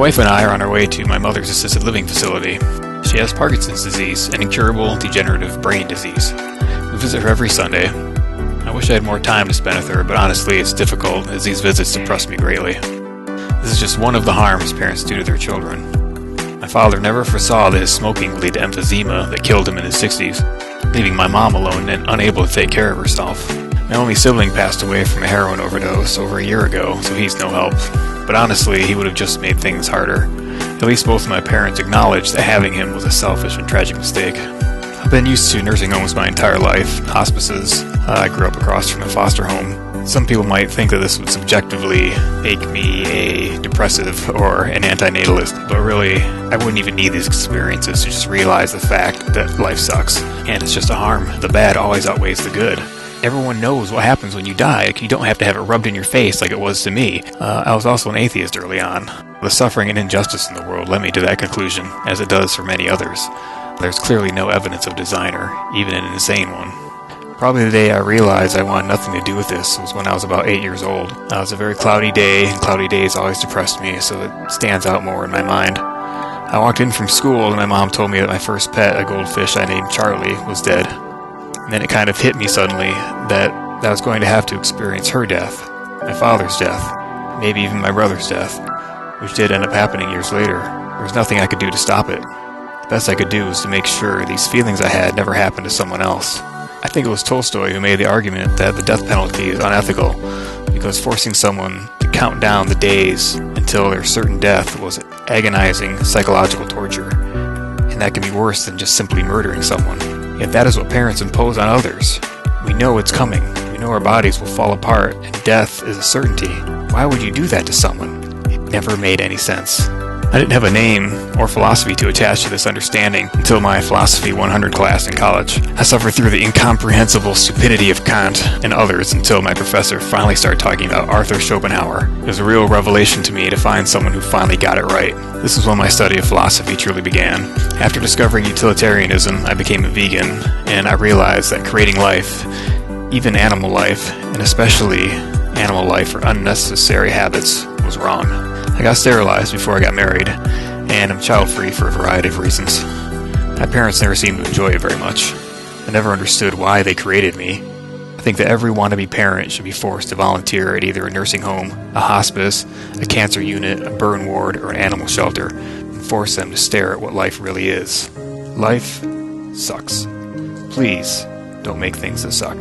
wife and I are on our way to my mother's assisted living facility. She has Parkinson's disease, an incurable degenerative brain disease. We visit her every Sunday. I wish I had more time to spend with her, but honestly it's difficult as these visits depress me greatly. This is just one of the harms parents do to their children. My father never foresaw that his smoking would lead to emphysema that killed him in his 60s, leaving my mom alone and unable to take care of herself. My only sibling passed away from a heroin overdose over a year ago, so he's no help. But honestly, he would have just made things harder. At least both of my parents acknowledged that having him was a selfish and tragic mistake. I've been used to nursing homes my entire life, hospices. I grew up across from a foster home. Some people might think that this would subjectively make me a depressive or an antinatalist, but really, I wouldn't even need these experiences to just realize the fact that life sucks, and it's just a harm. The bad always outweighs the good. Everyone knows what happens when you die. You don't have to have it rubbed in your face like it was to me. I was also an atheist early on. The suffering and injustice in the world led me to that conclusion, as it does for many others. There's clearly no evidence of design, or even an insane one. Probably the day I realized I wanted nothing to do with this was when I was about 8 years old. It was a very cloudy day, and cloudy days always depressed me, so it stands out more in my mind. I walked in from school, and my mom told me that my first pet, a goldfish I named Charlie, was dead. And then it kind of hit me suddenly that I was going to have to experience her death, my father's death, maybe even my brother's death, which did end up happening years later. There was nothing I could do to stop it. The best I could do was to make sure these feelings I had never happened to someone else. I think it was Tolstoy who made the argument that the death penalty is unethical, because forcing someone to count down the days until their certain death was agonizing psychological torture, and that can be worse than just simply murdering someone. Yet that is what parents impose on others. We know it's coming. We know our bodies will fall apart, and death is a certainty. Why would you do that to someone? It never made any sense. I didn't have a name or philosophy to attach to this understanding until my Philosophy 100 class in college. I suffered through the incomprehensible stupidity of Kant and others until my professor finally started talking about Arthur Schopenhauer. It was a real revelation to me to find someone who finally got it right. This is when my study of philosophy truly began. After discovering utilitarianism, I became a vegan, and I realized that creating life, even animal life, and especially animal life for unnecessary habits, was wrong. I got sterilized before I got married, and I'm child-free for a variety of reasons. My parents never seemed to enjoy it very much. I never understood why they created me. I think that every wannabe parent should be forced to volunteer at either a nursing home, a hospice, a cancer unit, a burn ward, or an animal shelter, and force them to stare at what life really is. Life sucks. Please don't make things that suck.